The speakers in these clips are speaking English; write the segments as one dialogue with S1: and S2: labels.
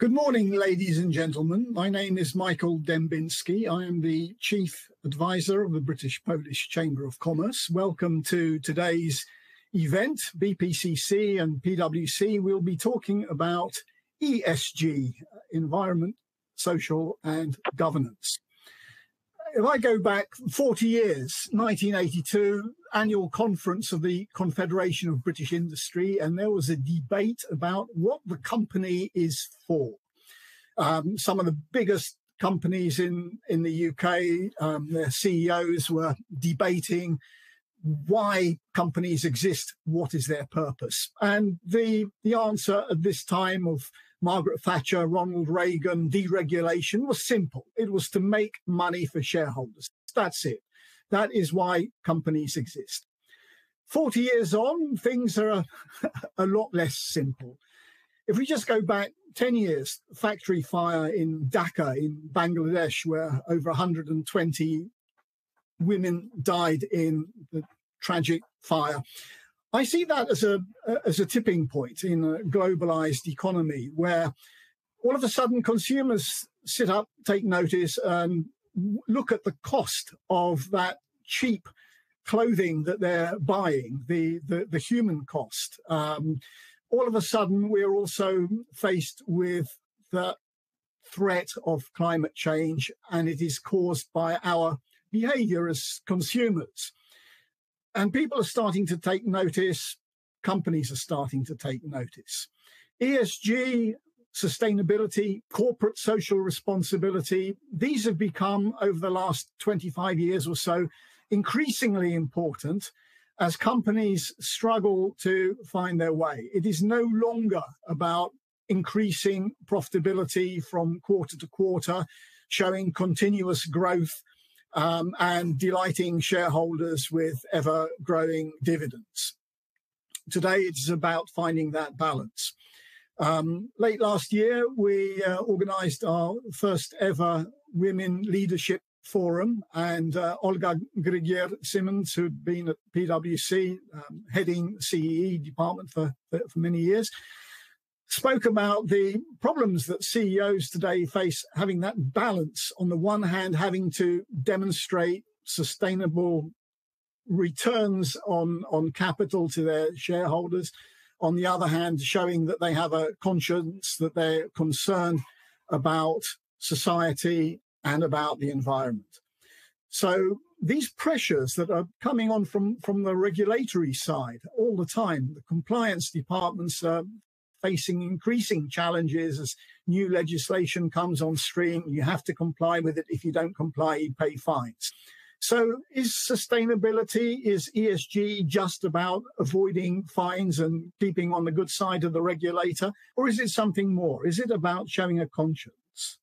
S1: Good morning, ladies and gentlemen. My name is Michael Dembinski. I am the Chief Advisor of the British-Polish Chamber of Commerce. Welcome to today's event. BPCC and PwC will be talking about ESG, Environment, Social and Governance. If I go back 40 years, 1982, annual conference of the Confederation of British Industry, and there was a debate about what the company is for. Some of the biggest companies in the UK, their CEOs were debating why companies exist, what is their purpose. And the answer at this time of Margaret Thatcher, Ronald Reagan, deregulation was simple. It was to make money for shareholders. That's it. That is why companies exist. 40 years on, things are a lot less simple. If we just go back 10 years, factory fire in Dhaka in Bangladesh, where over 120 women died in the tragic fire. I see that as a tipping point in a globalized economy where all of a sudden consumers sit up, take notice and look at the cost of that cheap clothing that they're buying, the human cost. All of a sudden, we're also faced with the threat of climate change, and it is caused by our behavior as consumers. And people are starting to take notice. Companies are starting to take notice. ESG, sustainability, corporate social responsibility, these have become, over the last 25 years or so, increasingly important as companies struggle to find their way. It is no longer about increasing profitability from quarter to quarter, showing continuous growth, and delighting shareholders with ever-growing dividends. Today, it's about finding that balance. Late last year, we organized our first ever Women Leadership Forum, and Olga Grigier-Simmons, who'd been at PwC, heading CEE department for many years, spoke about the problems that CEOs today face, having that balance. On the one hand, having to demonstrate sustainable returns on capital to their shareholders. On the other hand, showing that they have a conscience, that they're concerned about society and about the environment. So these pressures that are coming on from the regulatory side all the time, the compliance departments are facing increasing challenges as new legislation comes on stream. You have to comply with it. If you don't comply, you pay fines. So is sustainability, is ESG just about avoiding fines and keeping on the good side of the regulator? Or is it something more? Is it about showing a conscience?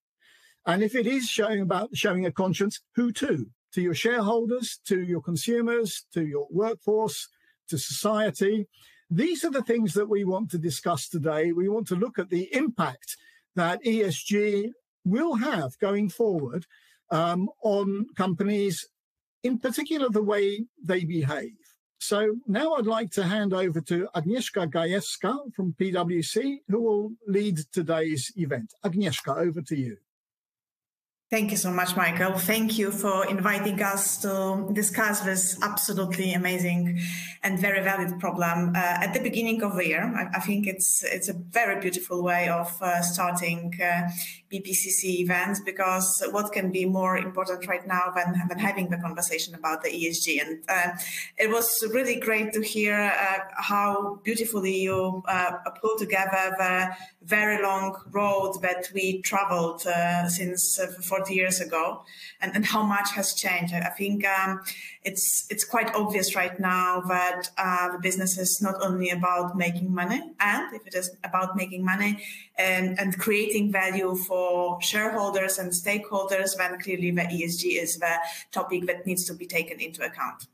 S1: And if it is showing a conscience, who to? To your shareholders, to your consumers, to your workforce, to society? These are the things that we want to discuss today. We want to look at the impact that ESG will have going forward on companies, in particular the way they behave. So now I'd like to hand over to Agnieszka.gajewska from PwC, who will lead today's event. Agnieszka, over to you.
S2: Thank you so much, Michael. Thank you for inviting us to discuss this absolutely amazing and very valid problem at the beginning of the year. I think it's a very beautiful way of starting BPCC events, because what can be more important right now than having the conversation about the ESG? And it was really great to hear how beautifully you pulled together the very long road that we traveled since 40 years ago, and how much has changed. I think it's quite obvious right now that the business is not only about making money, and if it is about making money and creating value for shareholders and stakeholders, then clearly the ESG is the topic that needs to be taken into account.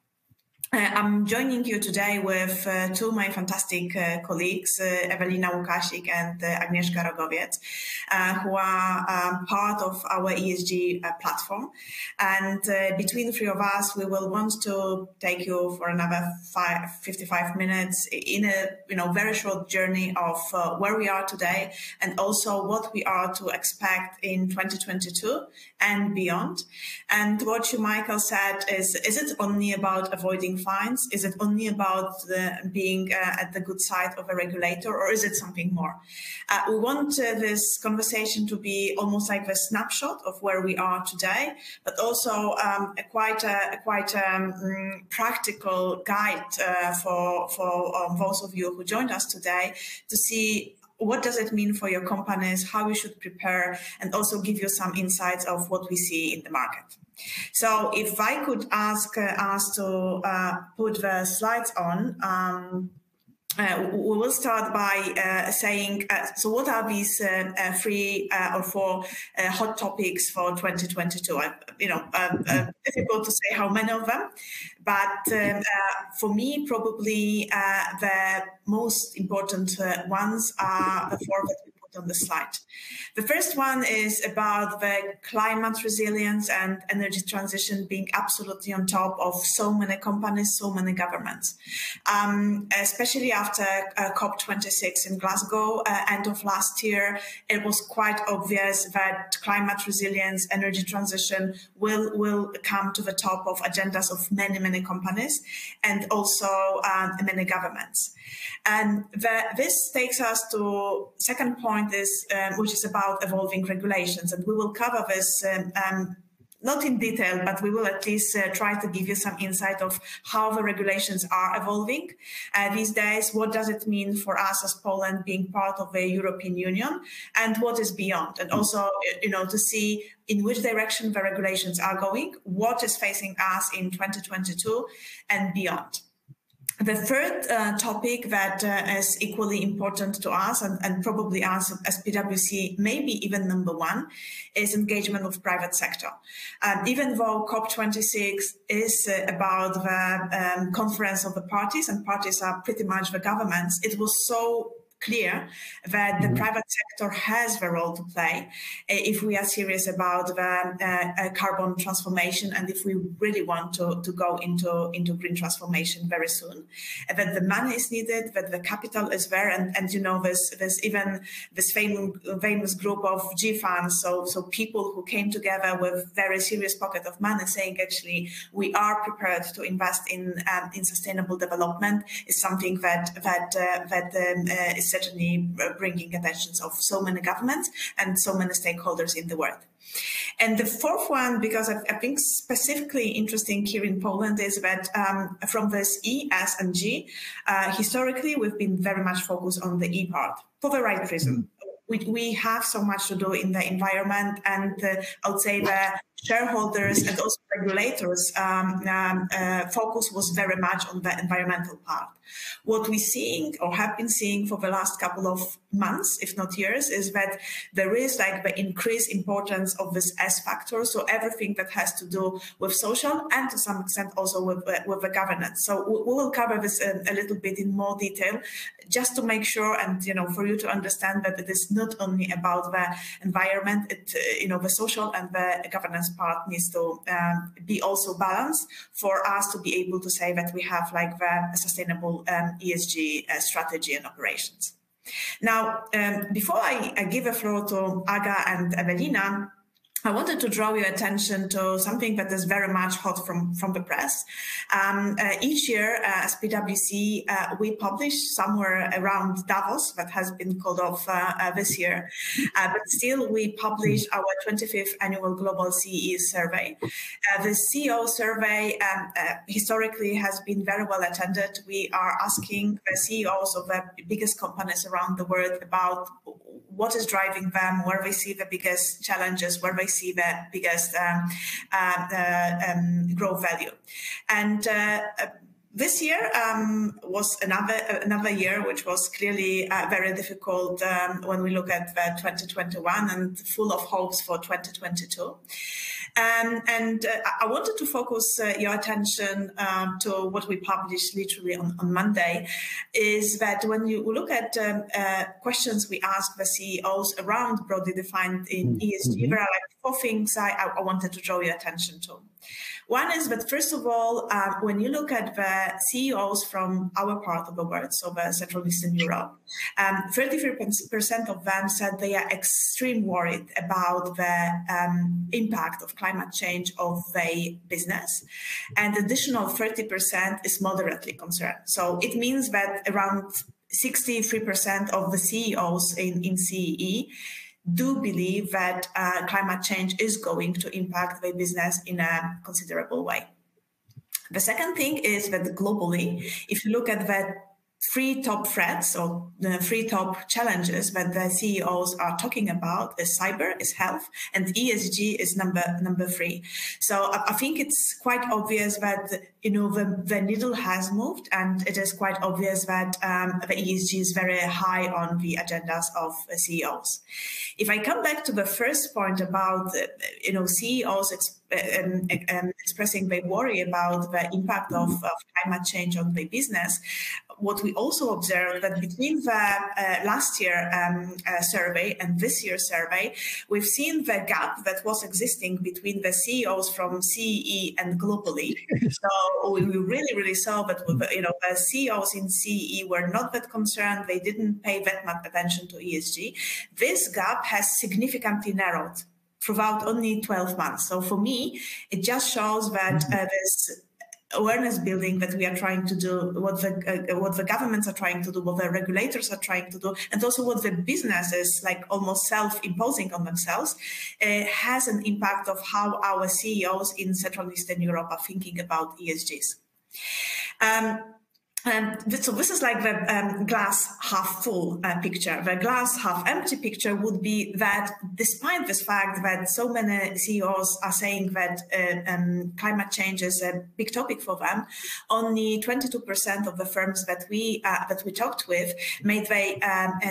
S2: I'm joining you today with two of my fantastic colleagues, Ewelina Łukasik and Agnieszka Rogowiec, who are part of our ESG platform. And between the three of us, we will want to take you for another 55 minutes in a very short journey of where we are today and also what we are to expect in 2022 and beyond. And what you, Michael, said is it only about avoiding fines? Is it only about being at the good side of a regulator, or is it something more? We want this conversation to be almost like a snapshot of where we are today, but also a quite practical guide for those of you who joined us today to see what does it mean for your companies, how you should prepare, and also give you some insights of what we see in the market. So if I could ask us to put the slides on, we will start by saying, so what are these three or four hot topics for 2022? Difficult to say how many of them, but for me, probably the most important ones are the four that we put on the slide. The first one is about the climate resilience and energy transition being absolutely on top of so many companies, so many governments, especially after COP26 in Glasgow, end of last year. It was quite obvious that climate resilience, energy transition will come to the top of agendas of many companies and also many governments. And this takes us to second point is which is about evolving regulations, and we will cover this not in detail, but we will at least try to give you some insight of how the regulations are evolving these days. What does it mean for us as Poland being part of the European Union, and what is beyond? And also, to see in which direction the regulations are going, what is facing us in 2022 and beyond. The third topic that is equally important to us and probably us as PwC, maybe even number one, is engagement with private sector. Even though COP26 is about the conference of the parties, and parties are pretty much the governments, it was so clear that the private sector has the role to play if we are serious about the carbon transformation and if we really want to go into green transformation very soon. That the money is needed, that the capital is there, and there's even this famous group of G funds, so people who came together with very serious pocket of money saying actually we are prepared to invest in sustainable development is something that is certainly bringing attention of so many governments and so many stakeholders in the world. And the fourth one, because I think specifically interesting here in Poland, is that from this E, S, and G, historically we've been very much focused on the E part for the right reason. We have so much to do in the environment, and I would say the shareholders and also regulators focus was very much on the environmental part. What we're seeing or have been seeing for the last couple of months, if not years, is that there is like the increased importance of this S factor. So everything that has to do with social and to some extent also with the governance. So we will cover this a little bit in more detail, just to make sure and for you to understand that it is not only about the environment. The social and the governance part needs to be also balanced for us to be able to say that we have like the sustainable ESG strategy and operations. Now, before I give the floor to Aga and Ewelina, I wanted to draw your attention to something that is very much hot from the press. Each year, as PwC, we publish somewhere around Davos, that has been called off this year. But still, we publish our 25th annual Global CE survey. The CEO survey historically has been very well attended. We are asking the CEOs of the biggest companies around the world about what is driving them, where they see the biggest challenges, where they see the biggest growth value. And This year was another year which was clearly very difficult when we look at 2021 and full of hopes for 2022. And I wanted to focus your attention to what we published literally on Monday, is that when you look at questions we ask the CEOs around broadly defined in ESG, there are like 4 things I wanted to draw your attention to. One is that, first of all, when you look at the CEOs from our part of the world, so the Central Eastern Europe, 33% of them said they are extremely worried about the impact of climate change of their business. And additional 30% is moderately concerned. So it means that around 63% of the CEOs in CEE do believe that climate change is going to impact their business in a considerable way. The second thing is that globally, if you look at the 3 top threats or the 3 top challenges that the CEOs are talking about is cyber, is health, and ESG is number 3. So I think it's quite obvious that the needle has moved, and it is quite obvious that the ESG is very high on the agendas of CEOs. If I come back to the first point about CEOs expressing their worry about the impact of climate change on their business, what we also observed that between the last year survey and this year's survey, we've seen the gap that was existing between the CEOs from CEE and globally. So we really saw that the CEOs in CEE were not that concerned. They didn't pay that much attention to ESG. This gap has significantly narrowed throughout only 12 months. So for me, it just shows that this awareness building that we are trying to do, what the governments are trying to do, what the regulators are trying to do, and also what the businesses like almost self-imposing on themselves, has an impact of how our CEOs in Central and Eastern Europe are thinking about ESGs. So this is like the glass half full picture. The glass half empty picture would be that despite this fact that so many CEOs are saying that climate change is a big topic for them, only 22% of the firms that we talked with made their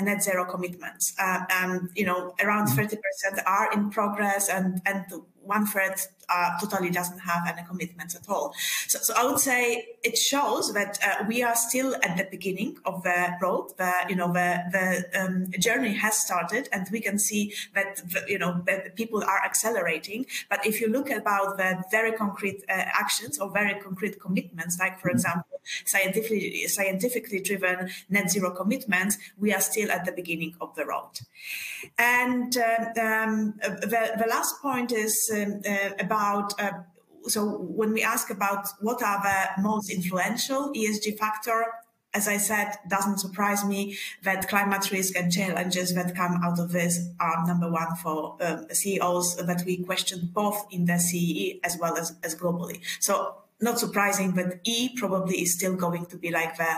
S2: net zero commitments. Around 30% are in progress, and 1/3 totally doesn't have any commitments at all. So I would say it shows that we are still at the beginning of the road. The journey has started, and we can see that that people are accelerating. But if you look about the very concrete actions or very concrete commitments, like for example scientifically driven net zero commitments, we are still at the beginning of the road. And the last point is about so when we ask about what are the most influential ESG factor, as I said, doesn't surprise me that climate risk and challenges that come out of this are number 1 for CEOs that we questioned both in the CEE as well as globally. So not surprising, but E probably is still going to be like the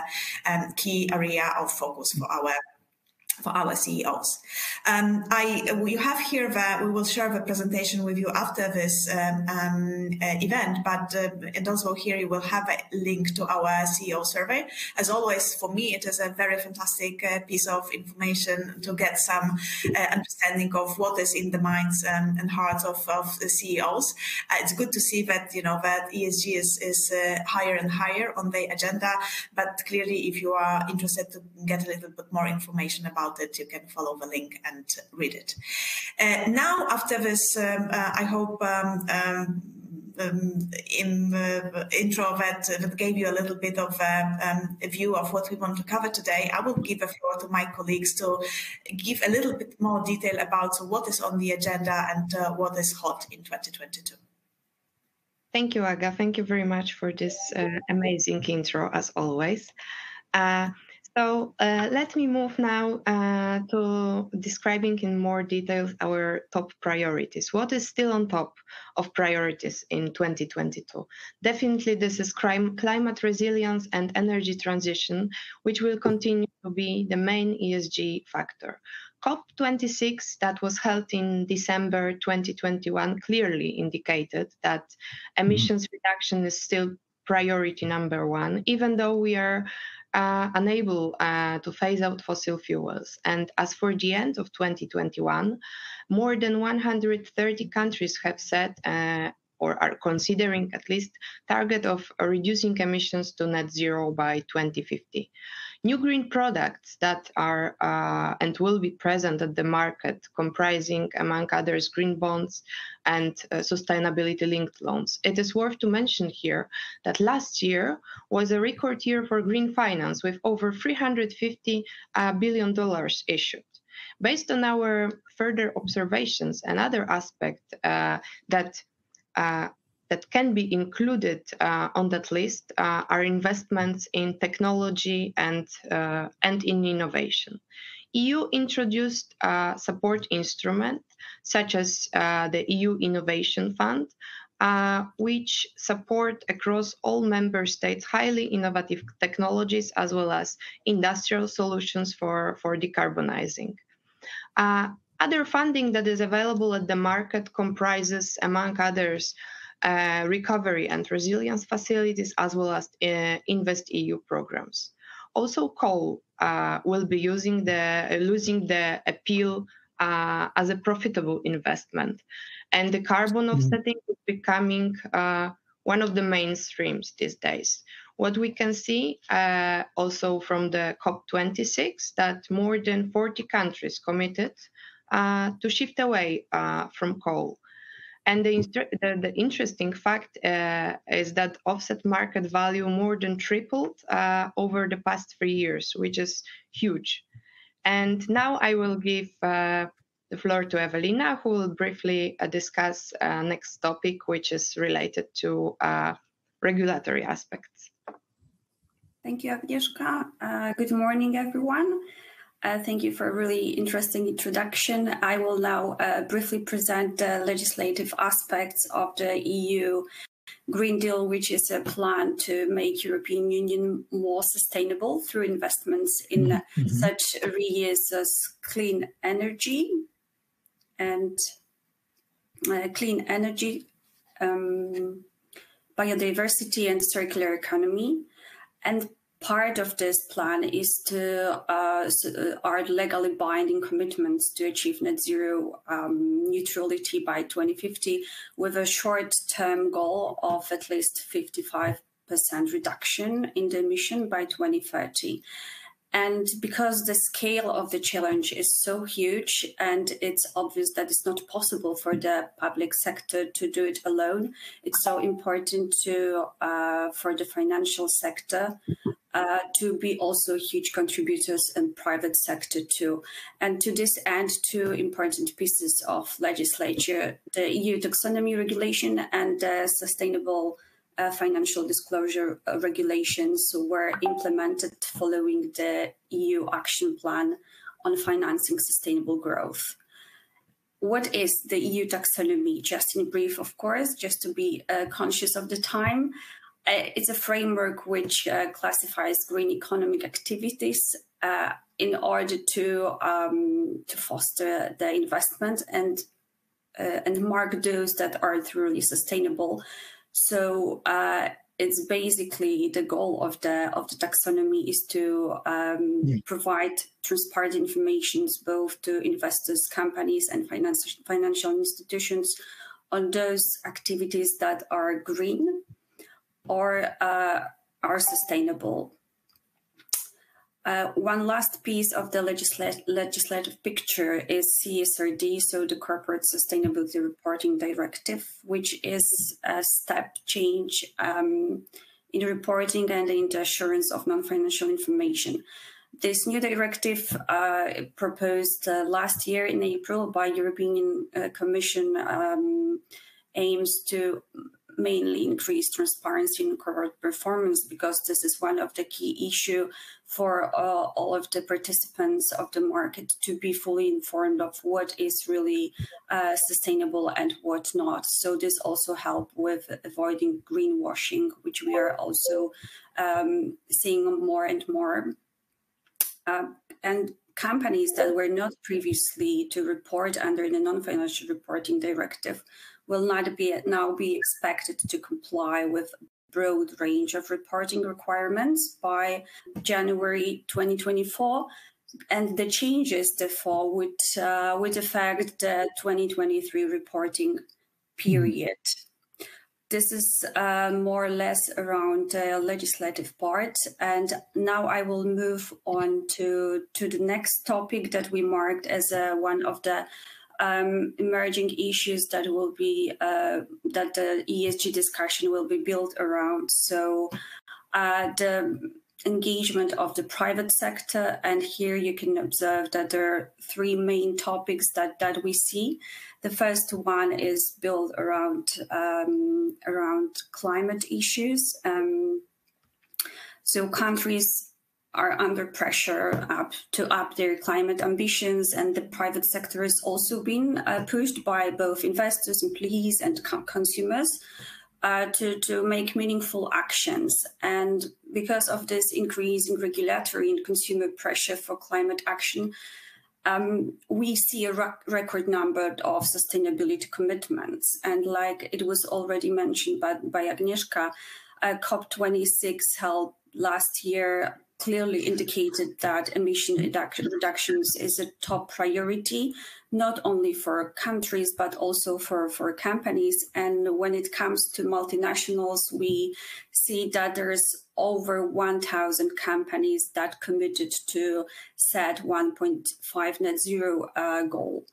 S2: key area of focus for our CEOs. We have here that we will share the presentation with you after this event, but and also here you will have a link to our CEO survey. As always, for me, it is a very fantastic piece of information to get some understanding of what is in the minds and hearts of the CEOs. It's good to see that that ESG is higher and higher on the agenda, but clearly, if you are interested to get a little bit more information about it, you can follow the link and read it. Now, after this, I hope in the intro that gave you a little bit of a view of what we want to cover today, I will give the floor to my colleagues to give a little bit more detail about what is on the agenda and what is hot in 2022.
S3: Thank you, Aga. Thank you very much for this amazing intro, as always. So let me move now to describing in more detail our top priorities. What is still on top of priorities in 2022? Definitely this is climate resilience and energy transition, which will continue to be the main ESG factor. COP26 that was held in December 2021 clearly indicated that emissions reduction is still priority number one, even though we are unable to phase out fossil fuels. And as for the end of 2021, more than 130 countries have set or are considering at least target of reducing emissions to net zero by 2050. New green products that are and will be present at the market, comprising, among others, green bonds and sustainability-linked loans. It is worth to mention here that last year was a record year for green finance, with over $350 billion issued. Based on our further observations, another aspect that can be included on that list are investments in technology and in innovation. EU introduced support instruments such as the EU Innovation Fund, which support across all member states highly innovative technologies as well as industrial solutions for decarbonizing. Other funding that is available at the market comprises, among others, recovery and resilience facilities, as well as InvestEU programs. Also, coal will be losing the appeal as a profitable investment, and the carbon offsetting is becoming one of the mainstreams these days. What we can see also from the COP26 that more than 40 countries committed to shift away from coal. And the interesting fact is that offset market value more than tripled over the past 3 years, which is huge. And now I will give the floor to Ewelina, who will briefly discuss next topic, which is related to regulatory aspects.
S4: Thank you, Agnieszka. Good morning, everyone. Thank you for a really interesting introduction. I will now briefly present the legislative aspects of the EU Green Deal, which is a plan to make European Union more sustainable through investments in such areas as clean energy, biodiversity and circular economy. And part of this plan is to are legally binding commitments to achieve net zero neutrality by 2050, with a short-term goal of at least 55% reduction in the emission by 2030. And because the scale of the challenge is so huge and it's obvious that it's not possible for the public sector to do it alone, it's so important for the financial sector to be also huge contributors in private sector too. And to this end, two important pieces of legislation, the EU Taxonomy regulation and the Sustainable Financial Disclosure regulations were implemented following the EU Action Plan on Financing Sustainable Growth. What is the EU Taxonomy? Just in brief, of course, just to be conscious of the time. It's a framework which classifies green economic activities in order to foster the investment and mark those that are truly sustainable. So it's basically the goal of the taxonomy is to provide transparent information both to investors, companies, and financial institutions on those activities that are green or are sustainable. One last piece of the legislative picture is CSRD, so the Corporate Sustainability Reporting Directive, which is a step change in reporting and in the assurance of non-financial information. This new directive proposed last year in April by European Commission aims to mainly increase transparency in corporate performance, because this is one of the key issues for all of the participants of the market to be fully informed of what is really sustainable and what not. So this also helps with avoiding greenwashing, which we are also seeing more and more. And companies that were not previously to report under the non-financial reporting directive will now be expected to comply with broad range of reporting requirements by January 2024. And the changes, therefore, would affect the 2023 reporting period. This is more or less around the legislative part. And now I will move on to the next topic that we marked as one of the emerging issues that will be that the ESG discussion will be built around. So the engagement of the private sector, and here you can observe that there are three main topics that we see. The first one is built around climate issues. So countries are under pressure to up their climate ambitions, and the private sector has also been pushed by both investors, employees, and consumers to make meaningful actions. And because of this increase in regulatory and consumer pressure for climate action, we see a record number of sustainability commitments. And like it was already mentioned by Agnieszka, COP26 held last year clearly indicated that emission reductions is a top priority, not only for countries, but also for companies. And when it comes to multinationals, we see that there's over 1,000 companies that committed to set 1.5 net zero goal.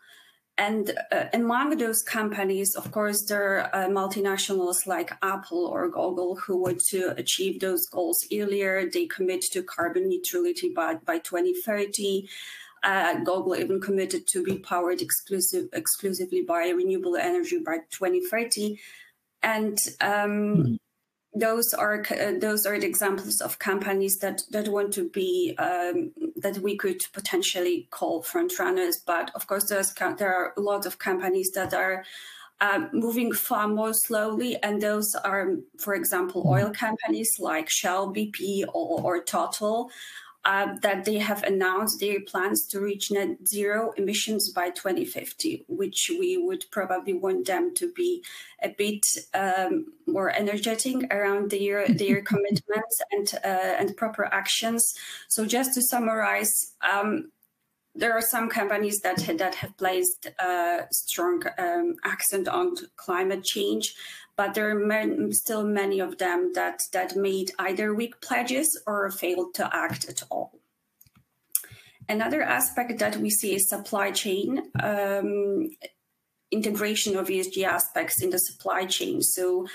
S4: And among those companies, of course, there are multinationals like Apple or Google who want to achieve those goals earlier. They commit to carbon neutrality by 2030. Google even committed to be powered exclusively by renewable energy by 2030. And those are the examples of companies that want to be that we could potentially call front runners. But of course, there are a lot of companies that are moving far more slowly, and those are, for example, oil companies like Shell, BP, or Total. That they have announced their plans to reach net zero emissions by 2050, which we would probably want them to be a bit more energetic around their commitments and proper actions. So just to summarize, there are some companies that have placed a strong accent on climate change, but there are still many of them that made either weak pledges or failed to act at all. Another aspect that we see is supply chain, integration of ESG aspects in the supply chain. So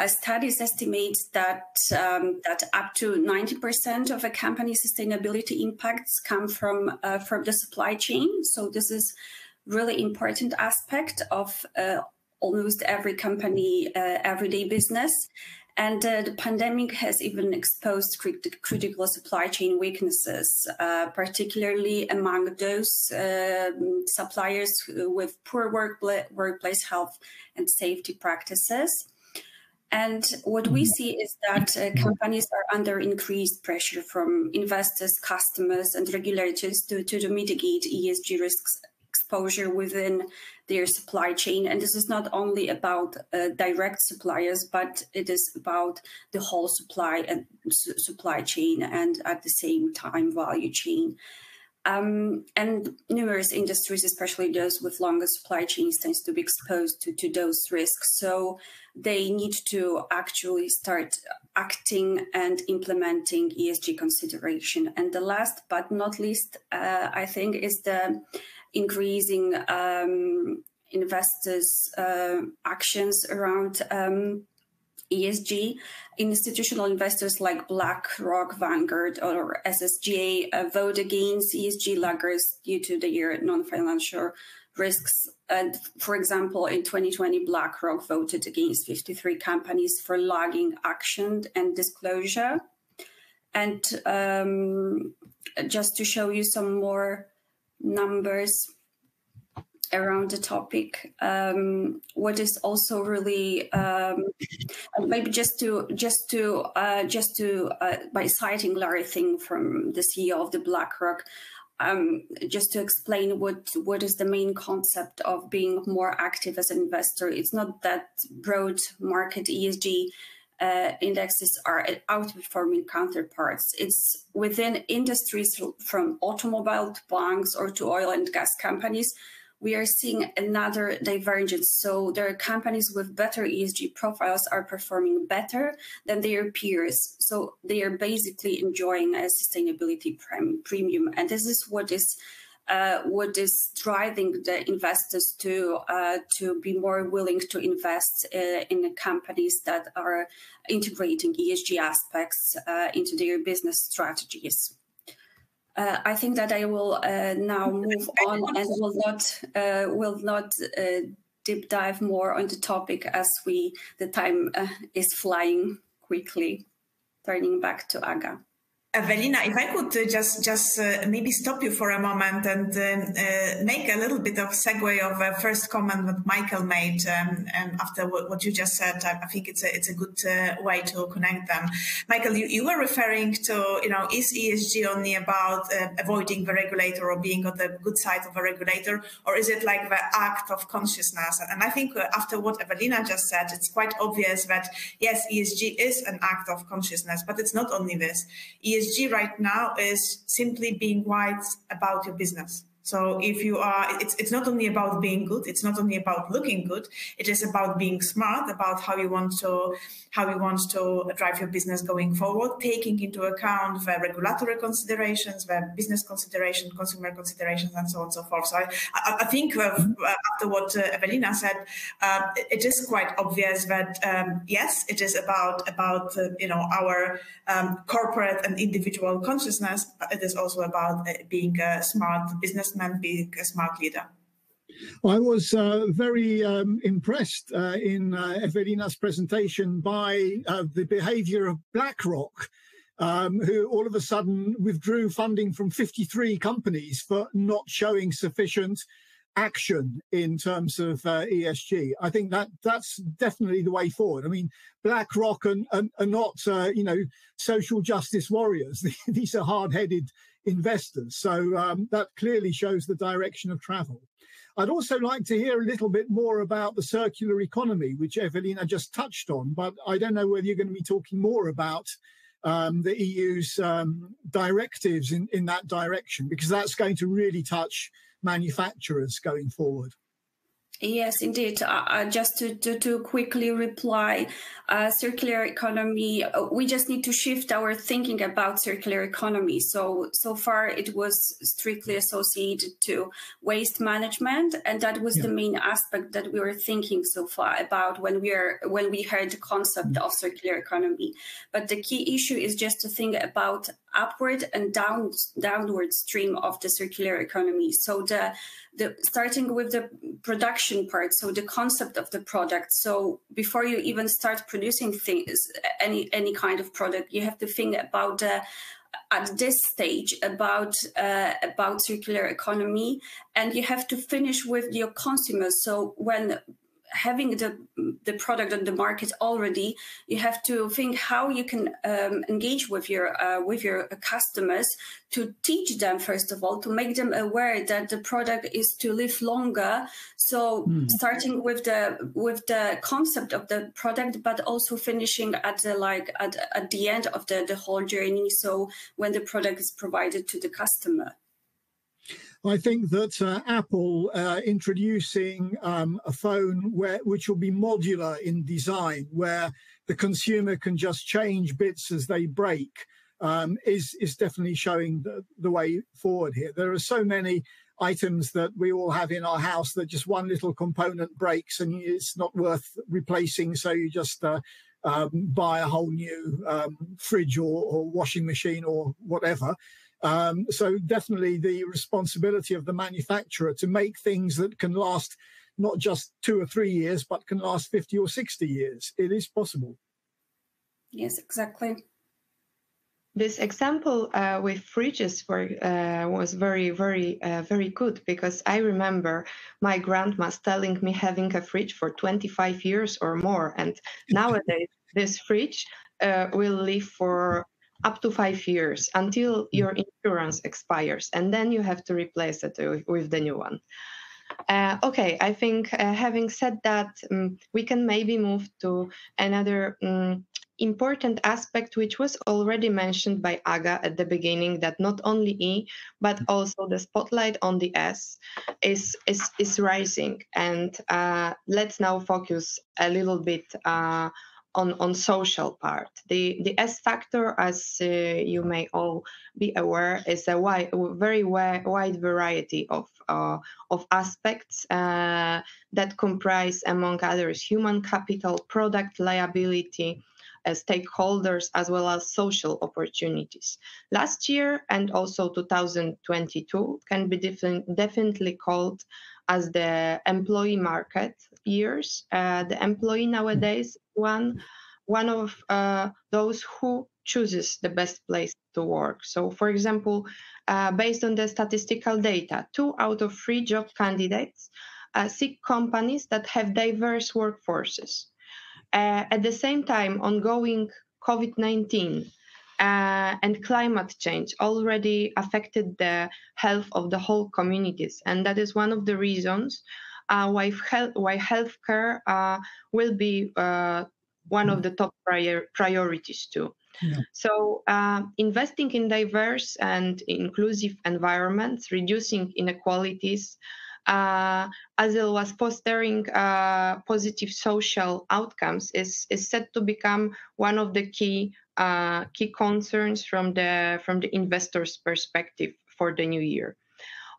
S4: studies estimate that up to 90% of a company's sustainability impacts come from the supply chain. So this is really important aspect of almost every company everyday business. And the pandemic has even exposed critical supply chain weaknesses, particularly among those suppliers with poor workplace health and safety practices. And what we see is that companies are under increased pressure from investors, customers, and regulators to mitigate ESG risks exposure within their supply chain. And this is not only about direct suppliers, but it is about the whole supply chain and at the same time value chain. And numerous industries, especially those with longer supply chains, tends to be exposed to those risks. So they need to actually start acting and implementing ESG consideration. And the last but not least, I think, is the increasing investors' actions around ESG. Institutional investors like BlackRock, Vanguard, or SSGA vote against ESG laggers due to their non-financial risks. For example, in 2020, BlackRock voted against 53 companies for lagging action and disclosure. And just to show you some more numbers around the topic, what is also really maybe just to by citing Larry Thing from the CEO of the BlackRock, just to explain what is the main concept of being more active as an investor. It's not that broad market ESG indexes are outperforming counterparts. It's within industries from automobile to banks or to oil and gas companies. We are seeing another divergence. So there are companies with better ESG profiles are performing better than their peers. So they are basically enjoying a sustainability premium. And this is what is driving the investors to be more willing to invest in the companies that are integrating ESG aspects into their business strategies. I think that I will now move on and will not deep dive more on the topic as the time is flying quickly. Turning back to Aga.
S2: Ewelina, if I could just maybe stop you for a moment and make a little bit of segue of a first comment that Michael made after what you just said. I think it's a good way to connect them. Michael, you were referring to, is ESG only about avoiding the regulator or being on the good side of a regulator, or is it like the act of consciousness? And I think after what Ewelina just said, it's quite obvious that yes, ESG is an act of consciousness, but it's not only this. ESG right now is simply being wise about your business. So if you are, it's not only about being good, it's not only about looking good, it is about being smart, about how you want to drive your business going forward, taking into account the regulatory considerations, the business consideration, consumer considerations, and so on and so forth. So I think after what Ewelina said, it is quite obvious that yes, it is about our corporate and individual consciousness, but it is also about being a smart businessman, being a smart leader.
S1: I was very impressed in Ewelina's presentation by the behavior of BlackRock, who all of a sudden withdrew funding from 53 companies for not showing sufficient action in terms of ESG. I think that's definitely the way forward. I mean, BlackRock are not, social justice warriors. These are hard-headed investors. So that clearly shows the direction of travel. I'd also like to hear a little bit more about the circular economy, which Ewelina just touched on, but I don't know whether you're going to be talking more about the EU's directives in that direction, because that's going to really touch manufacturers going forward.
S4: Yes, indeed. Just to quickly reply, circular economy, we just need to shift our thinking about circular economy. So far it was strictly associated to waste management, and that was the main aspect that we were thinking so far about when we heard the concept of circular economy. But the key issue is just to think about upward and downward stream of the circular economy. So the starting with the production part, so the concept of the product. So before you even start producing things, any kind of product, you have to think about at this stage about circular economy, and you have to finish with your consumers. So when having the product on the market already, you have to think how you can engage with your customers to teach them, first of all, to make them aware that the product is to live longer. So starting with the concept of the product, but also finishing at the end of the whole journey. So when the product is provided to the customer.
S1: I think that Apple introducing a phone which will be modular in design, where the consumer can just change bits as they break, is definitely showing the way forward here. There are so many items that we all have in our house that just one little component breaks and it's not worth replacing, so you just buy a whole new fridge or washing machine or whatever. So definitely the responsibility of the manufacturer to make things that can last not just 2 or 3 years, but can last 50 or 60 years. It is possible.
S4: Yes, exactly.
S3: This example with fridges was very, very, very good, because I remember my grandma's telling me having a fridge for 25 years or more. And nowadays, this fridge will live for up to 5 years until your insurance expires, and then you have to replace it with the new one. Okay, I think having said that, we can maybe move to another important aspect, which was already mentioned by Aga at the beginning, that not only E, but also the spotlight on the S is rising. And let's now focus a little bit on social part. The S factor, as you may all be aware, is a very wide variety of aspects that comprise, among others, human capital, product liability, stakeholders, as well as social opportunities. Last year and also 2022 can be definitely called as the employee market years. The employee nowadays one of those who chooses the best place to work. So, for example, based on the statistical data, 2 out of 3 job candidates seek companies that have diverse workforces. At the same time, ongoing COVID-19 and climate change already affected the health of the whole communities. And that is one of the reasons why healthcare will be one of the top priorities too. Yeah. So investing in diverse and inclusive environments, reducing inequalities, as well as fostering positive social outcomes is set to become one of the key concerns from the investor's perspective for the new year.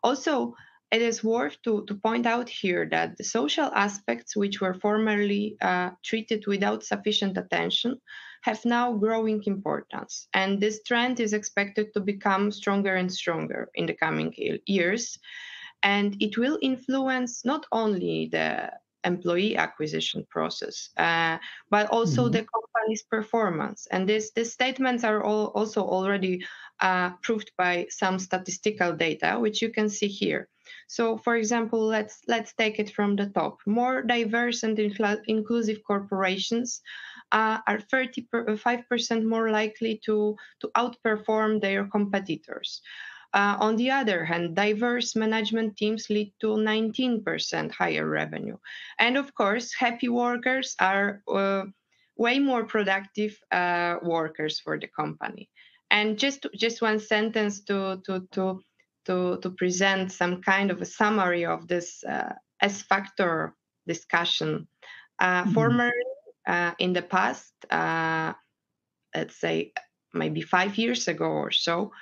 S3: Also, it is worth to point out here that the social aspects, which were formerly treated without sufficient attention, have now growing importance. And this trend is expected to become stronger and stronger in the coming years. And it will influence not only the employee acquisition process, but also the company's performance. And these statements are also already proved by some statistical data, which you can see here. So, for example, let's take it from the top. More diverse and inclusive corporations are 35% more likely to outperform their competitors. On the other hand, diverse management teams lead to 19% higher revenue. And of course, happy workers are way more productive workers for the company. And just one sentence to present some kind of a summary of this S factor discussion. Formerly, in the past, let's say maybe 5 years ago or so,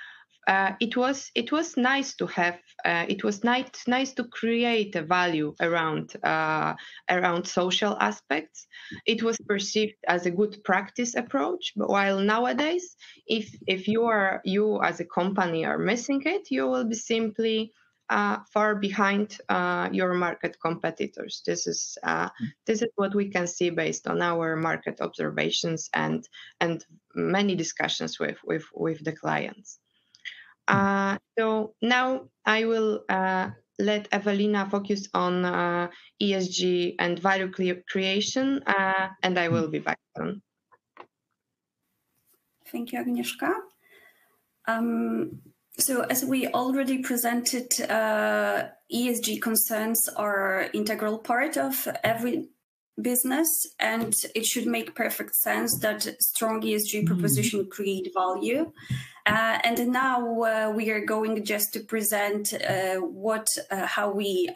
S3: it was nice to have. It was nice to create a value around social aspects. It was perceived as a good practice approach. But while nowadays, if you as a company are missing it, you will be simply far behind your market competitors. This is what we can see based on our market observations and many discussions with the clients. So now I will let Ewelina focus on ESG and value creation, and I will be back soon.
S4: Thank you, Agnieszka. So as we already presented, ESG concerns are integral part of every business, and it should make perfect sense that strong ESG proposition create value. And now we are going just to present how we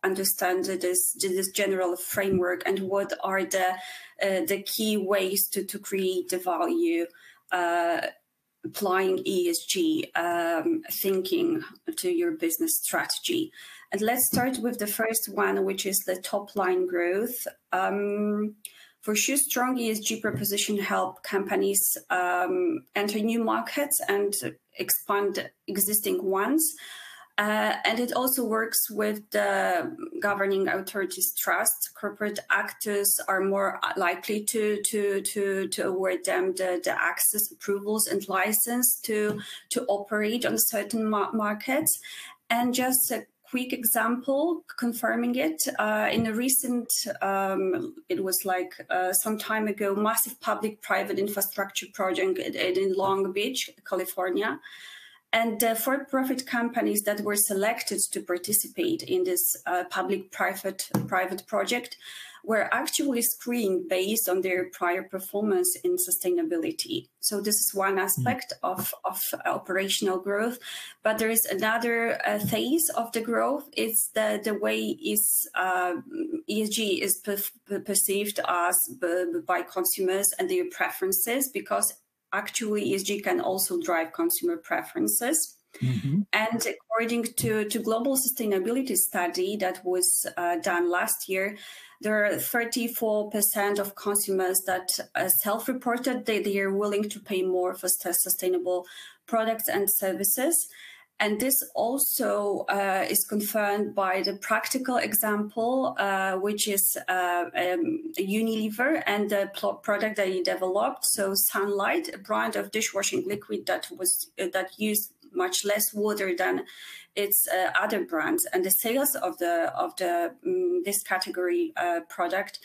S4: understand this general framework and what are the key ways to create the value applying ESG thinking to your business strategy. And let's start with the first one, which is the top line growth. For sure, strong ESG proposition help companies enter new markets and expand existing ones. And it also works with the governing authorities' trust. Corporate actors are more likely to award them the access, approvals, and license to operate on certain markets. And just a quick example confirming it, in a recent, it was like some time ago, massive public-private infrastructure project in Long Beach, California. And the for-profit companies that were selected to participate in this public-private project were actually screened based on their prior performance in sustainability. So this is one aspect of operational growth. But there is another phase of the growth. It's the way ESG is perceived as by consumers and their preferences, because actually ESG can also drive consumer preferences. Mm-hmm. And according to global sustainability study that was done last year, there are 34% of consumers that self-reported that they are willing to pay more for sustainable products and services. And this also is confirmed by the practical example, which is Unilever and the product that he developed. So Sunlight, a brand of dishwashing liquid that used much less water than its other brands, and the sales of this category product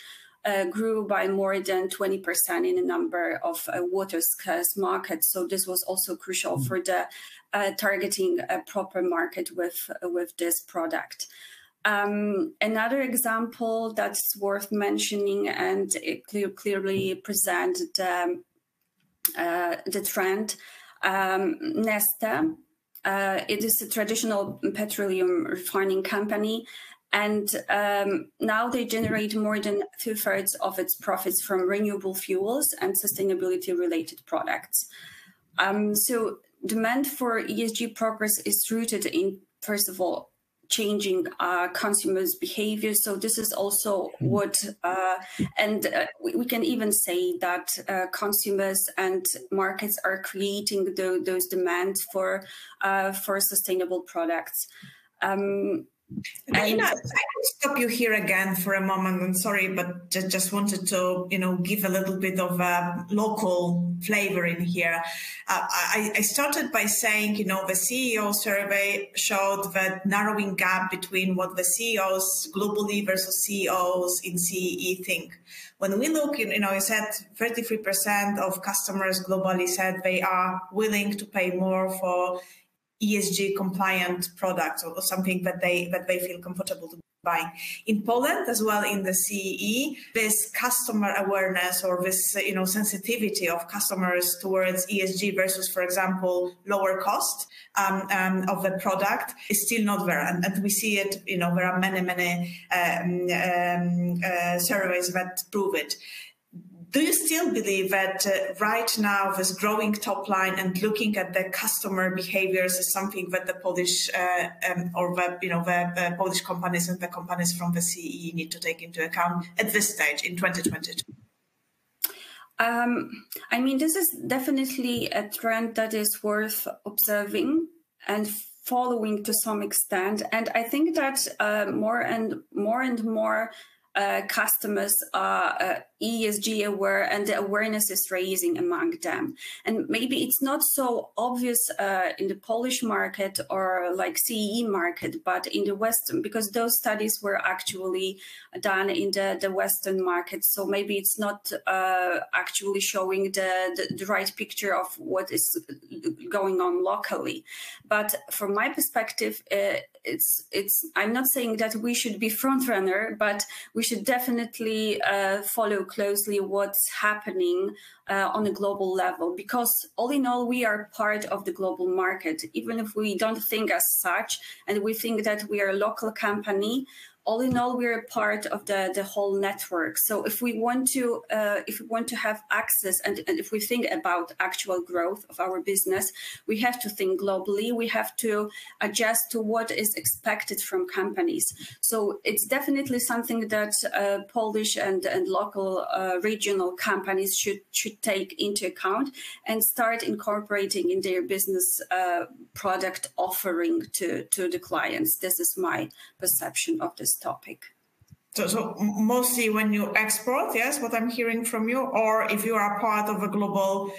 S4: grew by more than 20% in a number of water scarce markets. So this was also crucial for the targeting a proper market with this product. Another example that's worth mentioning, and it clearly presents the trend. Neste, it is a traditional petroleum refining company, and now they generate more than 2/3 of its profits from renewable fuels and sustainability-related products. So demand for ESG progress is rooted in, first of all, changing consumers' behavior. So this is also what, we can even say that consumers and markets are creating those demands for sustainable products.
S2: Ewelina, I could stop you here again for a moment. I'm sorry, but just wanted to, give a little bit of a local flavor in here. I started by saying, the CEO survey showed that narrowing gap between what the CEOs globally versus CEOs in CEE think. When we look, you said 33% of customers globally said they are willing to pay more for ESG compliant products or something that they feel comfortable to buy. In Poland, as well in the CEE, this customer awareness or this sensitivity of customers towards ESG versus, for example, lower cost of the product is still not there, and we see it. There are many surveys that prove it. Do you still believe that right now this growing top line and looking at the customer behaviors is something that the Polish the Polish companies and the companies from the CEE need to take into account at this stage in 2022?
S4: This is definitely a trend that is worth observing and following to some extent. And I think that more and more customers are ESG aware, and the awareness is raising among them. And maybe it's not so obvious in the Polish market or like CEE market, but in the Western, because those studies were actually done in the Western market. So maybe it's not actually showing the right picture of what is going on locally. But from my perspective, I'm not saying that we should be front runner, but we should definitely follow closely what's happening on a global level, because all in all, we are part of the global market, even if we don't think as such, and we think that we are a local company. All in all, we're a part of the whole network. So if we want to have access, and if we think about actual growth of our business, we have to think globally. We have to adjust to what is expected from companies. So it's definitely something that Polish and local regional companies should take into account and start incorporating in their business product offering to the clients. This is my perception of this topic.
S2: So mostly when you export, yes, what I'm hearing from you, or if you are part of a global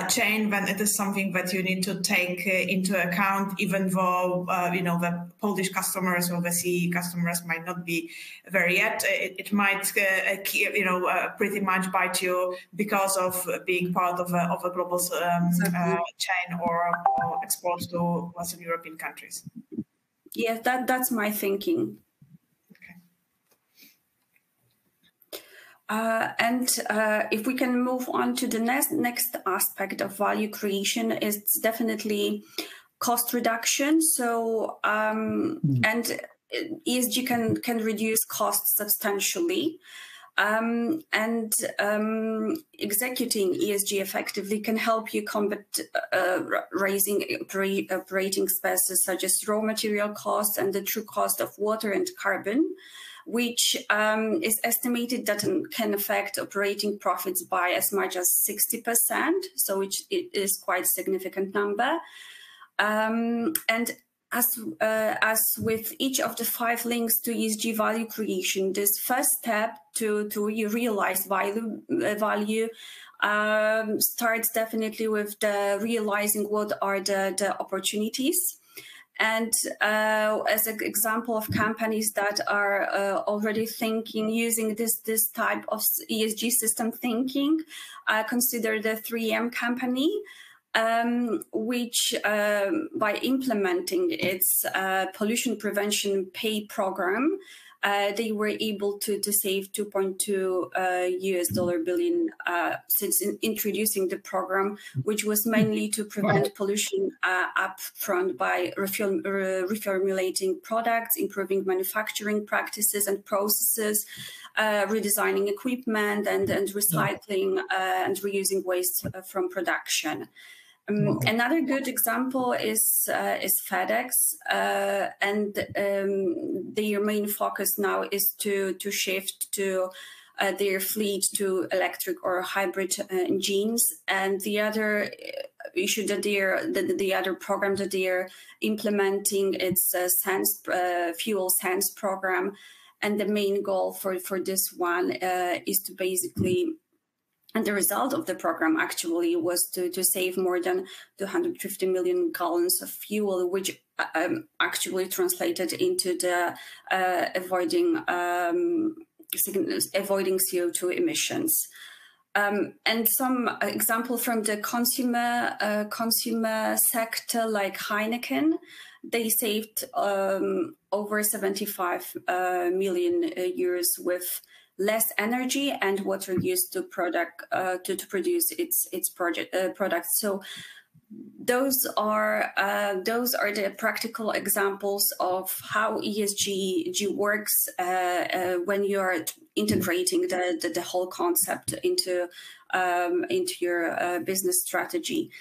S2: chain, then it is something that you need to take into account, even though, the Polish customers or the CE customers might not be there yet. It might, pretty much bite you because of being part of a global chain or export to Western European countries.
S4: Yes, that's my thinking. And if we can move on to the next aspect of value creation, is definitely cost reduction. So and ESG can reduce costs substantially. Executing ESG effectively can help you combat raising operating expenses such as raw material costs and the true cost of water and carbon, which is estimated that can affect operating profits by as much as 60%, so it is quite a significant number. And as with each of the 5 links to ESG value creation, this first step to realize value starts definitely with the realizing what are the opportunities. And as an example of companies that are already thinking, using this type of ESG system thinking, consider the 3M company, which by implementing its pollution prevention pay program, they were able to save $2.2 billion since introducing the program, which was mainly to prevent pollution upfront by reformulating products, improving manufacturing practices and processes, redesigning equipment, and recycling and reusing waste from production. Another good example is Fedex, and their main focus now is to shift to their fleet to electric or hybrid engines. And the other issue that the other program that they're implementing, it's a fuel sense program, and the main goal for this one is to basically. And the result of the program actually was to save more than 250 million gallons of fuel, which actually translated into the avoiding CO2 emissions. And some example from the consumer sector, like Heineken, they saved over 75 million euros with less energy and water used to produce its products. So those are the practical examples of how ESG works when you are integrating the whole concept into your business strategy.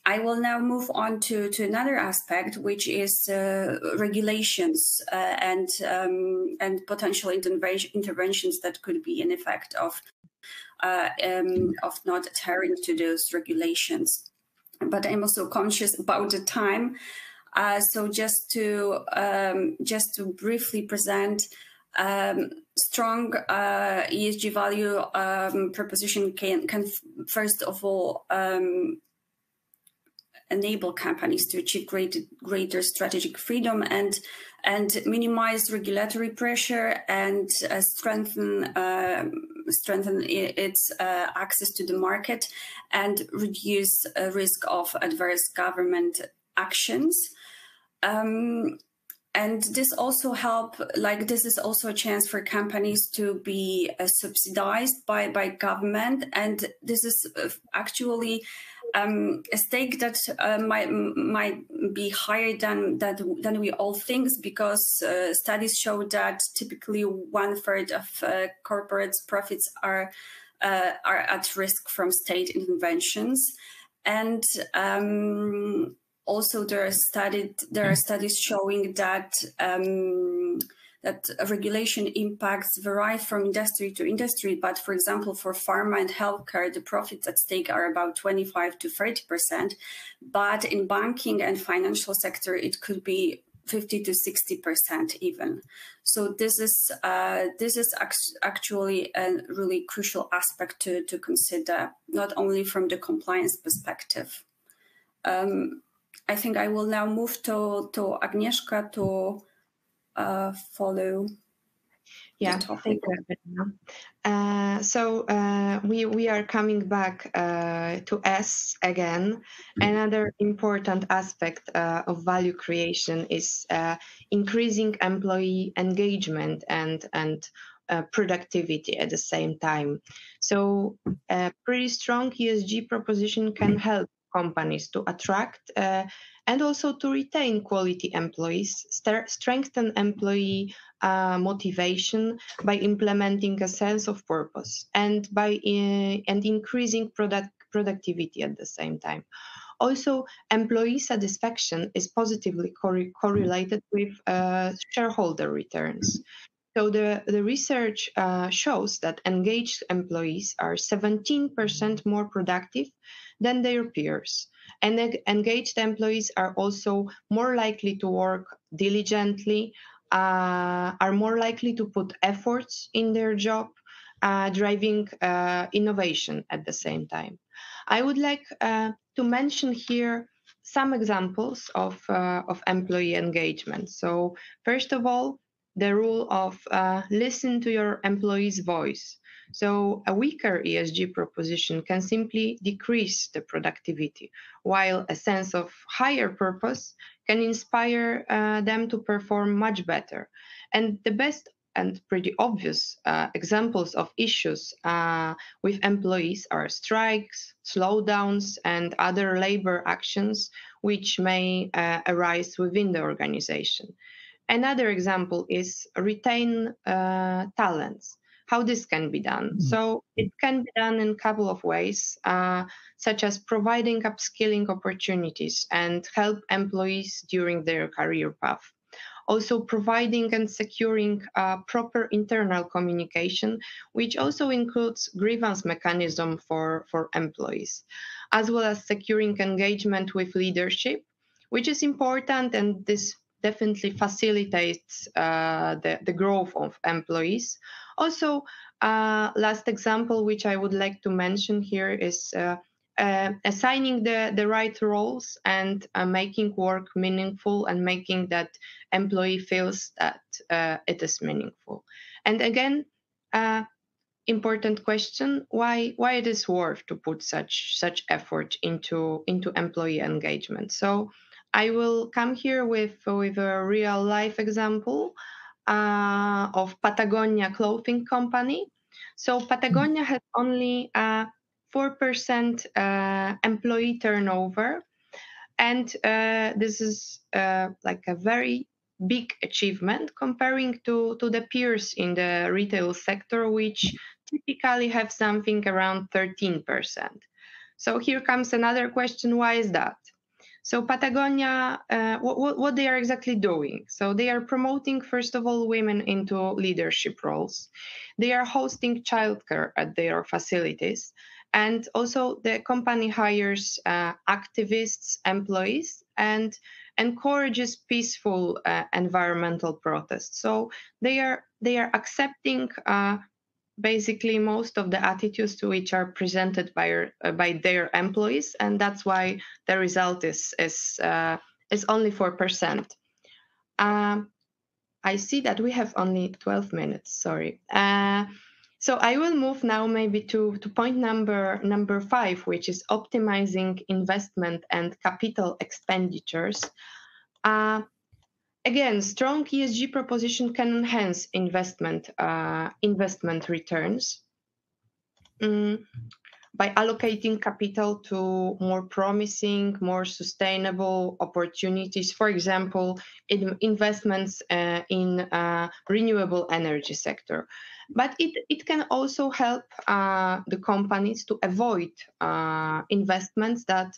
S4: I will now move on to another aspect, which is regulations and potential interventions that could be an effect of not adhering to those regulations. But I'm also conscious about the time, so just to briefly present. Strong ESG value proposition can first of all enable companies to achieve greater strategic freedom and minimize regulatory pressure and strengthen its access to the market and reduce risk of adverse government actions. And this also this is also a chance for companies to be subsidized by government, and this is actually a stake that might be higher than we all think, because studies show that typically 1/3 of corporates' profits are at risk from state interventions, and also there are studies showing that that regulation impacts vary from industry to industry. But for example, for pharma and healthcare, the profits at stake are about 25 to 30%. But in banking and financial sector, it could be 50 to 60% even. So this is actually a really crucial aspect to consider, not only from the compliance perspective. I think I will now move to Agnieszka to follow the topic.
S3: Thank you, Ewelina. So we are coming back to S again. Another important aspect of value creation is increasing employee engagement and productivity at the same time. So a pretty strong ESG proposition can help companies to attract and also to retain quality employees, strengthen employee motivation by implementing a sense of purpose and by increasing productivity at the same time. Also, employee satisfaction is positively correlated with shareholder returns. So the research shows that engaged employees are 17% more productive than their peers. And engaged employees are also more likely to work diligently, are more likely to put efforts in their job, driving innovation at the same time. I would like to mention here some examples of employee engagement. So first of all, the rule of listen to your employee's voice. So a weaker ESG proposition can simply decrease the productivity, while a sense of higher purpose can inspire them to perform much better. And the best and pretty obvious examples of issues with employees are strikes, slowdowns, and other labor actions which may arise within the organization. Another example is retain talents. How this can be done? So it can be done in a couple of ways, such as providing upskilling opportunities and help employees during their career path. Also providing and securing proper internal communication, which also includes grievance mechanism for employees, as well as securing engagement with leadership, which is important, and this definitely facilitates the growth of employees. Also, last example which I would like to mention here is assigning the right roles and making work meaningful and making that employee feels that it is meaningful. And again, important question: why it is worth to put such effort into employee engagement? So I will come here with a real life example of Patagonia clothing company. So Patagonia has only 4% employee turnover, and this is like a very big achievement comparing to the peers in the retail sector, which typically have something around 13%. So here comes another question: why is that? So Patagonia, what they are exactly doing? So they are promoting, first of all, women into leadership roles. They are hosting childcare at their facilities. And also the company hires activists, employees, and encourages peaceful environmental protests. So they are accepting basically most of the attitudes which are presented by their employees, and that's why the result is only 4%. I see that we have only 12 minutes. Sorry. So I will move now maybe to point number 5, which is optimizing investment and capital expenditures. Again, strong ESG proposition can enhance investment returns by allocating capital to more promising, more sustainable opportunities. For example, investments in renewable energy sector. But it can also help the companies to avoid investments that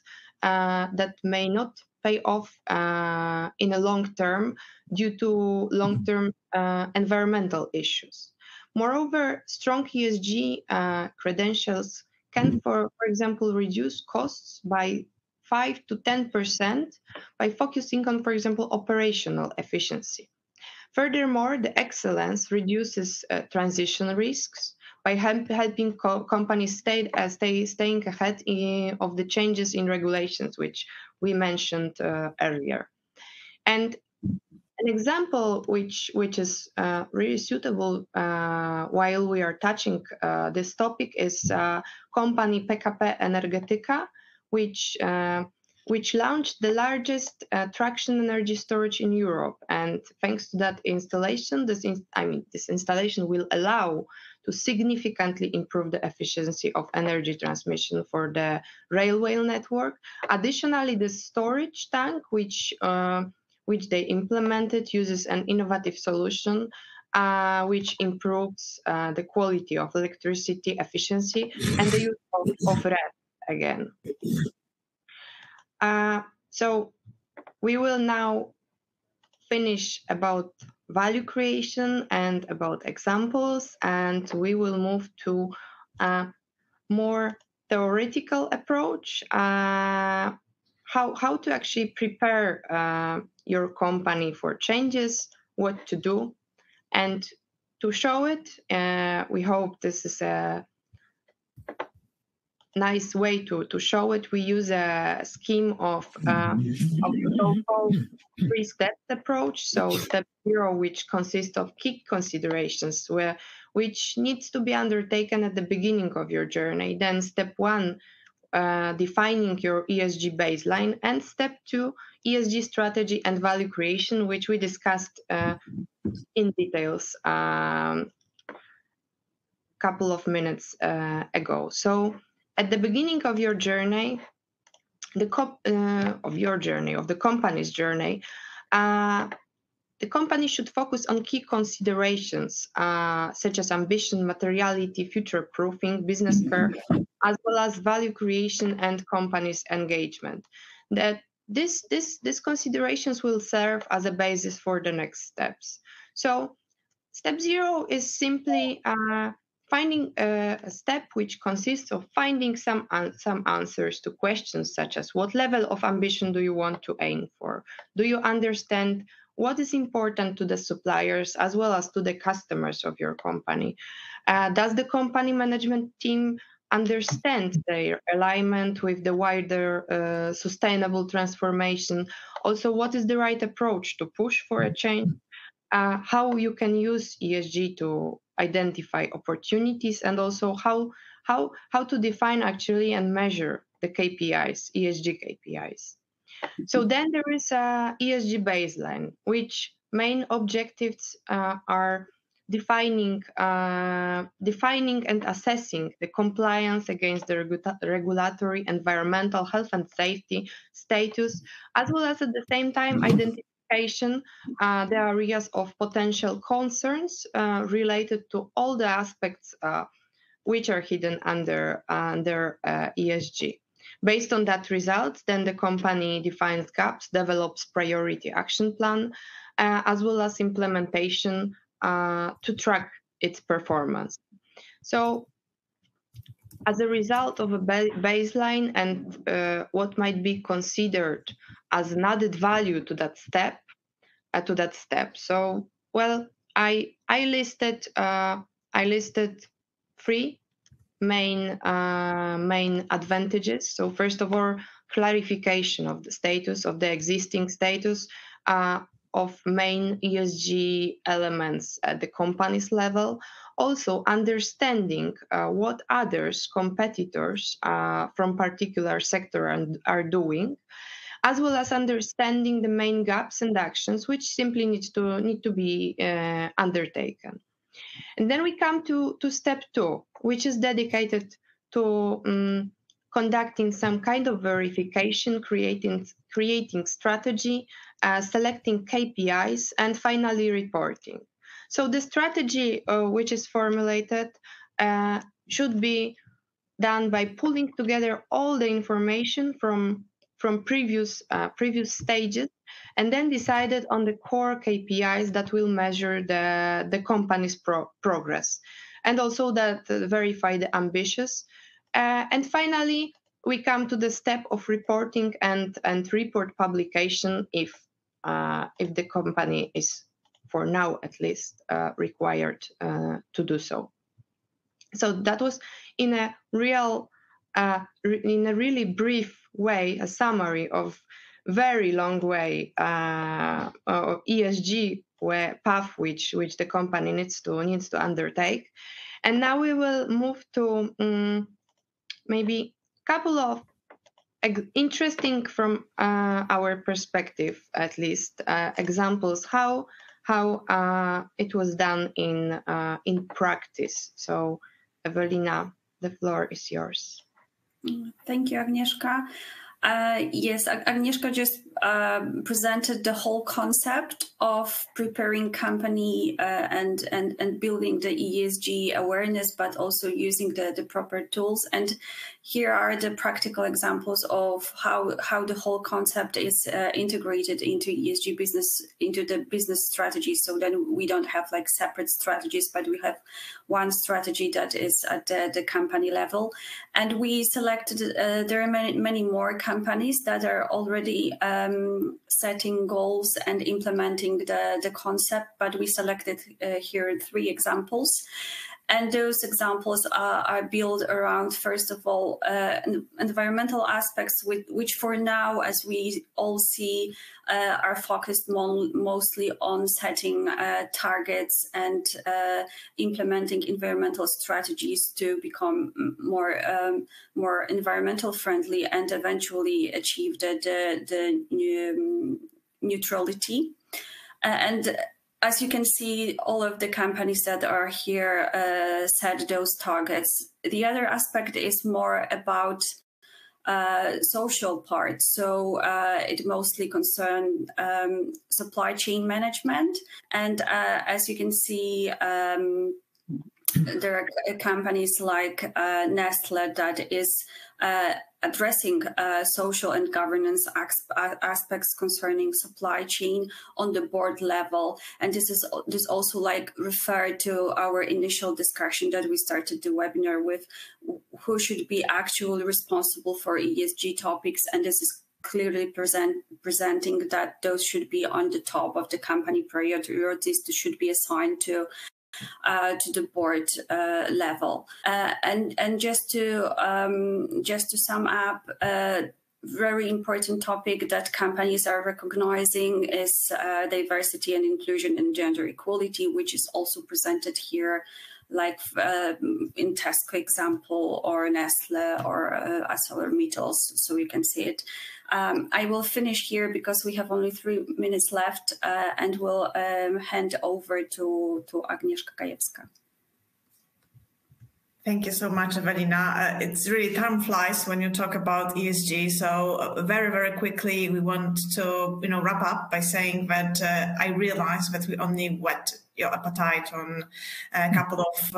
S3: may not pay off in a long term due to long-term environmental issues. Moreover, strong ESG credentials can, for example, reduce costs by 5 to 10% by focusing on, for example, operational efficiency. Furthermore, the excellence reduces transition risks by helping companies staying ahead of the changes in regulations, which we mentioned earlier. And an example which is really suitable while we are touching this topic is company PKP Energetyka, which launched the largest traction energy storage in Europe. And thanks to that installation, this installation will allow to significantly improve the efficiency of energy transmission for the railway network. Additionally, the storage tank, which they implemented, uses an innovative solution which improves the quality of electricity efficiency and the use of RED again. So we will now finish about value creation and about examples, and we will move to a more theoretical approach, how to actually prepare your company for changes, what to do. And to show it, we hope this is a nice way to show it. We use a scheme of the so-called 3-step approach. So step 0, which consists of key considerations, which needs to be undertaken at the beginning of your journey. Then step 1, defining your ESG baseline, and step 2, ESG strategy and value creation, which we discussed in details couple of minutes ago. So at the beginning of your journey, of the company's journey, the company should focus on key considerations such as ambition, materiality, future-proofing, business care, as well as value creation and company's engagement. That these considerations will serve as a basis for the next steps. So step 0 is simply finding a step which consists of finding some answers to questions such as what level of ambition do you want to aim for? Do you understand what is important to the suppliers as well as to the customers of your company? Does the company management team understand their alignment with the wider sustainable transformation? Also, what is the right approach to push for a change? How you can use ESG to identify opportunities, and also how to define actually and measure the KPIs, ESG KPIs. So then there is a ESG baseline, which main objectives are defining and assessing the compliance against the regulatory, environmental, health and safety status, as well as at the same time identification the areas of potential concerns related to all the aspects which are hidden under ESG. Based on that result, then the company defines gaps, develops priority action plan, as well as implementation to track its performance. So as a result of a baseline and what might be considered as an added value to that step. So, well, I listed 3 main advantages. So first of all, clarification of the status of the existing status of main ESG elements at the company's level. Also understanding what others, competitors from particular sector are doing, as well as understanding the main gaps and actions which simply need to be undertaken. And then we come to step 2, which is dedicated to conducting some kind of verification, creating strategy, selecting KPIs, and finally reporting. So the strategy which is formulated should be done by pulling together all the information from previous stages, and then decided on the core KPIs that will measure the company's progress, and also that verify the ambitious. And finally, we come to the step of reporting and report publication if the company is, for now at least, required to do so. So that was in a really brief way, a summary of very long way ESG path which the company needs to undertake. And now we will move to maybe a couple of interesting, from our perspective at least, examples how it was done in practice. So Ewelina, the floor is yours.
S4: Thank you, Agnieszka. Yes, Agnieszka just presented the whole concept of preparing company and building the ESG awareness, but also using the proper tools. And here are the practical examples of how the whole concept is integrated into ESG business, into the business strategy. So then we don't have like separate strategies, but we have one strategy that is at the company level. And we selected, there are many more companies that are already setting goals and implementing the concept, but we selected here 3 examples. And those examples are built around, first of all, environmental aspects, which for now, as we all see, are focused mostly on setting targets and implementing environmental strategies to become more environmental friendly and eventually achieve the neutrality. And as you can see, all of the companies that are here set those targets. The other aspect is more about social part. So it mostly concerns supply chain management. And as you can see, there are companies like Nestle that is addressing social and governance aspects concerning supply chain on the board level. And this also like referred to our initial discussion that we started the webinar with, who should be actually responsible for ESG topics. And this is clearly presenting that those should be on the top of the company priorities. This should be assigned to the board level, and just to sum up, very important topic that companies are recognizing is diversity and inclusion and gender equality, which is also presented here, like in Tesco example, or Nestle, or ArcelorMittal, so you can see it. I will finish here because we have only 3 minutes left, and we'll hand over to Agnieszka.gajewska.
S2: Thank you so much, Ewelina. It's really, time flies when you talk about ESG. So very, very quickly, we want to wrap up by saying that I realize that we only whet your appetite on a couple of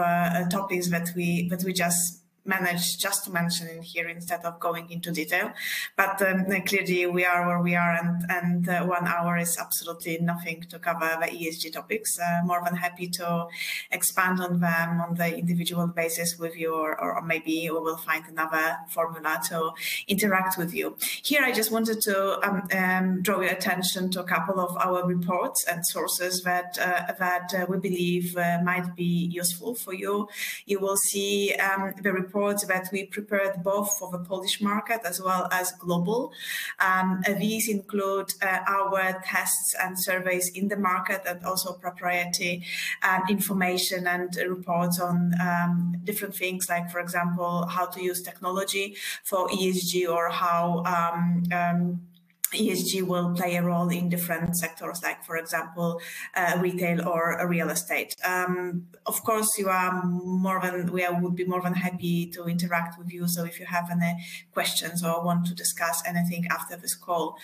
S2: topics that we just managed just to mention in here instead of going into detail. But clearly we are where we are, and 1 hour is absolutely nothing to cover the ESG topics. More than happy to expand on them on the individual basis with you, or maybe we will find another formula to interact with you. Here I just wanted to draw your attention to a couple of our reports and sources that we believe might be useful for you. You will see the reports that we prepared both for the Polish market as well as global. These include our tests and surveys in the market, and also proprietary information and reports on different things, like, for example, how to use technology for ESG, or how ESG will play a role in different sectors, like, for example, retail or real estate. Of course, we would be more than happy to interact with you. So if you have any questions or want to discuss anything after this call,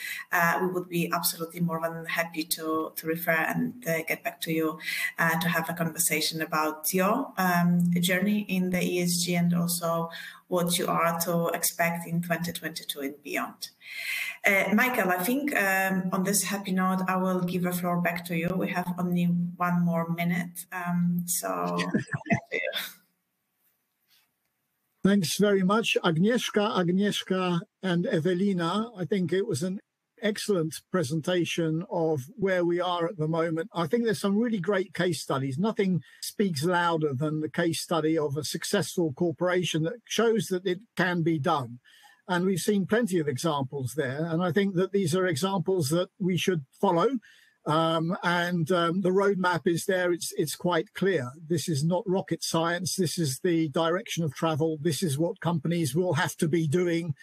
S2: we would be absolutely more than happy to refer and get back to you to have a conversation about your journey in the ESG, and also what you are to expect in 2022 and beyond. Michael, I think on this happy note, I will give the floor back to you. We have only 1 more minute, so back to you.
S1: Thanks very much, Agnieszka and Ewelina. I think it was an excellent presentation of where we are at the moment. I think there's some really great case studies. Nothing speaks louder than the case study of a successful corporation that shows that it can be done. And we've seen plenty of examples there. And I think that these are examples that we should follow. The roadmap is there. It's quite clear. This is not rocket science. This is the direction of travel. This is what companies will have to be doing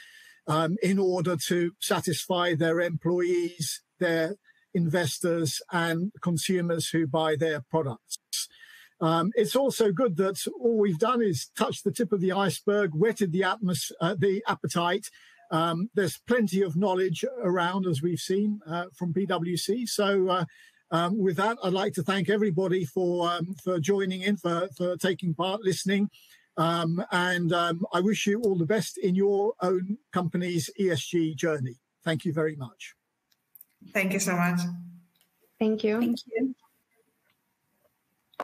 S1: in order to satisfy their employees, their investors, and consumers who buy their products. It's also good that all we've done is touch the tip of the iceberg, whetted the appetite. There's plenty of knowledge around, as we've seen from PwC. So with that, I'd like to thank everybody for joining in, for taking part, listening. I wish you all the best in your own company's ESG journey. Thank you very much.
S2: Thank you so much.
S3: Thank you.
S4: Thank you.